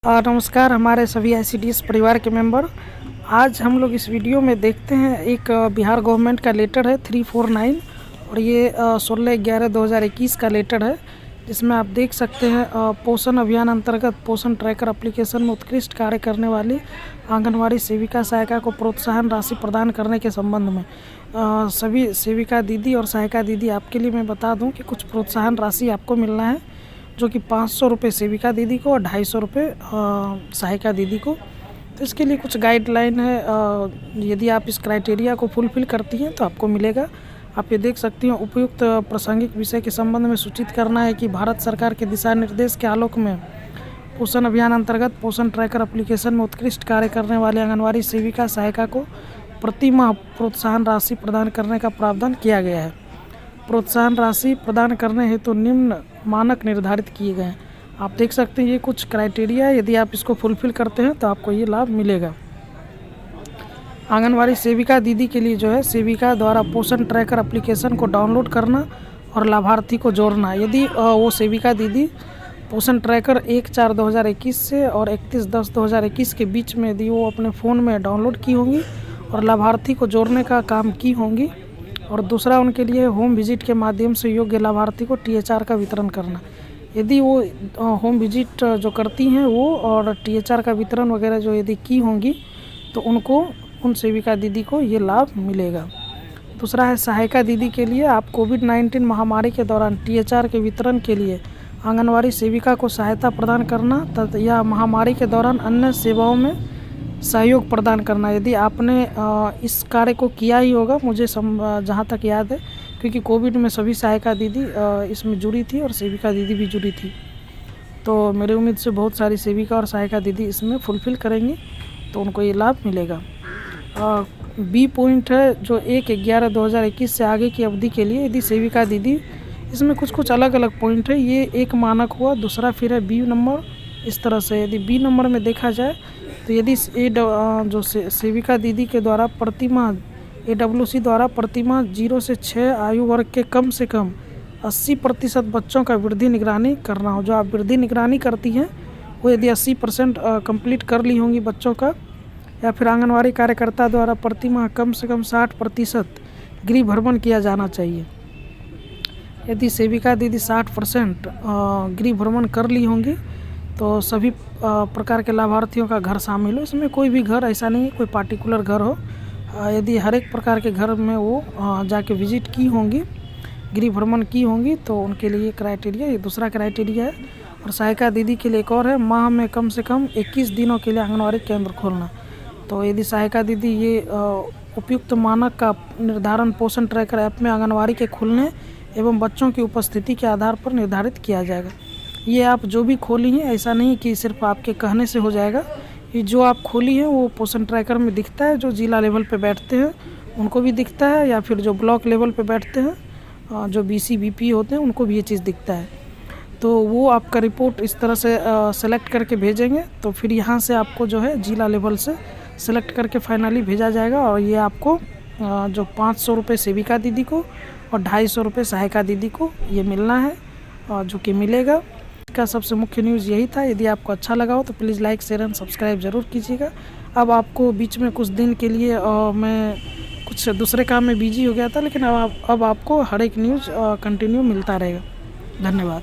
नमस्कार हमारे सभी ICDS परिवार के मेंबर। आज हम लोग इस वीडियो में देखते हैं एक बिहार गवर्नमेंट का लेटर है 349 और ये 16/11/2021 का लेटर है, जिसमें आप देख सकते हैं पोषण अभियान अंतर्गत पोषण ट्रैकर एप्लीकेशन में उत्कृष्ट कार्य करने वाली आंगनवाड़ी सेविका सहायिका को प्रोत्साहन राशि प्रदान करने के संबंध में सभी सेविका दीदी और सहायिका दीदी, आपके लिए मैं बता दूं कि कुछ प्रोत्साहन राशि आपको मिलना है, जो कि 500 रुपये सेविका दीदी को और 250 रुपये सहायिका दीदी को। तो इसके लिए कुछ गाइडलाइन है, यदि आप इस क्राइटेरिया को फुलफिल करती हैं तो आपको मिलेगा। आप ये देख सकती हैं, उपयुक्त प्रासंगिक विषय के संबंध में सूचित करना है कि भारत सरकार के दिशा निर्देश के आलोक में पोषण अभियान अंतर्गत पोषण ट्रैकर एप्लीकेशन में उत्कृष्ट कार्य करने वाले आंगनवाड़ी सेविका सहायिका को प्रति माह प्रोत्साहन राशि प्रदान करने का प्रावधान किया गया है। प्रोत्साहन राशि प्रदान करने हेतु तो निम्न मानक निर्धारित किए गए हैं। आप देख सकते हैं ये कुछ क्राइटेरिया है, यदि आप इसको फुलफिल करते हैं तो आपको ये लाभ मिलेगा। आंगनवाड़ी सेविका दीदी के लिए जो है, सेविका द्वारा पोषण ट्रैकर एप्लीकेशन को डाउनलोड करना और लाभार्थी को जोड़ना। यदि वो सेविका दीदी पोषण ट्रैकर 1/4/2021 से और 31/10/2021 के बीच में यदि वो अपने फ़ोन में डाउनलोड की होंगी और लाभार्थी को जोड़ने का काम की होंगी, और दूसरा उनके लिए होम विजिट के माध्यम से योग्य लाभार्थी को THR का वितरण करना। यदि वो होम विजिट जो करती हैं वो और THR का वितरण वगैरह जो यदि की होंगी तो उनको, उन सेविका दीदी को ये लाभ मिलेगा। दूसरा है सहायिका दीदी के लिए, आप कोविड-19 महामारी के दौरान THR के वितरण के लिए आंगनवाड़ी सेविका को सहायता प्रदान करना तथा या महामारी के दौरान अन्य सेवाओं में सहयोग प्रदान करना। यदि आपने इस कार्य को किया ही होगा, मुझे जहाँ तक याद है, क्योंकि कोविड में सभी सहायिका दीदी इसमें जुड़ी थी और सेविका दीदी भी जुड़ी थी, तो मेरी उम्मीद से बहुत सारी सेविका और सहायिका दीदी इसमें फुलफ़िल करेंगी तो उनको ये लाभ मिलेगा। B पॉइंट है जो 1/11/2021 से आगे की अवधि के लिए यदि सेविका दीदी, इसमें कुछ अलग अलग पॉइंट है, ये एक मानक हुआ। दूसरा फिर है B नंबर, इस तरह से यदि B नंबर में देखा जाए तो यदि जो सेविका दीदी के द्वारा प्रतिमाह AWC द्वारा प्रतिमाह 0 से 6 आयु वर्ग के कम से कम 80% बच्चों का वृद्धि निगरानी करना हो। जो आप वृद्धि निगरानी करती हैं वो यदि 80% कंप्लीट कर ली होंगी बच्चों का, या फिर आंगनवाड़ी कार्यकर्ता द्वारा प्रतिमाह कम से कम 60% गृह भ्रमण किया जाना चाहिए। यदि सेविका दीदी 60% गृह भ्रमण कर ली होंगी तो सभी प्रकार के लाभार्थियों का घर शामिल हो। इसमें कोई भी घर ऐसा नहीं है कोई पार्टिकुलर घर हो, यदि हर एक प्रकार के घर में वो जाके विजिट की होंगी, गृह भ्रमण की होंगी, तो उनके लिए क्राइटेरिया, ये दूसरा क्राइटेरिया है। और सहायिका दीदी के लिए एक और है, माह में कम से कम 21 दिनों के लिए आंगनवाड़ी केंद्र खोलना। तो यदि सहायिका दीदी ये उपयुक्त मानक का निर्धारण पोषण ट्रैकर ऐप में आंगनवाड़ी के खुलने एवं बच्चों की उपस्थिति के आधार पर निर्धारित किया जाएगा। ये आप जो भी खोली हैं, ऐसा नहीं कि सिर्फ आपके कहने से हो जाएगा, ये जो आप खोली है वो पोषण ट्रैकर में दिखता है। जो जिला लेवल पे बैठते हैं उनको भी दिखता है, या फिर जो ब्लॉक लेवल पे बैठते हैं जो BC BP होते हैं उनको भी ये चीज़ दिखता है। तो वो आपका रिपोर्ट इस तरह से सेलेक्ट करके भेजेंगे, तो फिर यहाँ से आपको जो है जिला लेवल से सेलेक्ट करके फाइनली भेजा जाएगा। और ये आपको जो 500 रुपये सेविका दीदी को और 250 रुपये सहायिका दीदी को ये मिलना है, जो कि मिलेगा। का सबसे मुख्य न्यूज़ यही था। यदि आपको अच्छा लगा हो तो please like, share and subscribe ज़रूर कीजिएगा। अब आपको बीच में कुछ दिन के लिए मैं कुछ दूसरे काम में बिजी हो गया था, लेकिन अब आपको हर एक न्यूज़ कंटिन्यू मिलता रहेगा। धन्यवाद।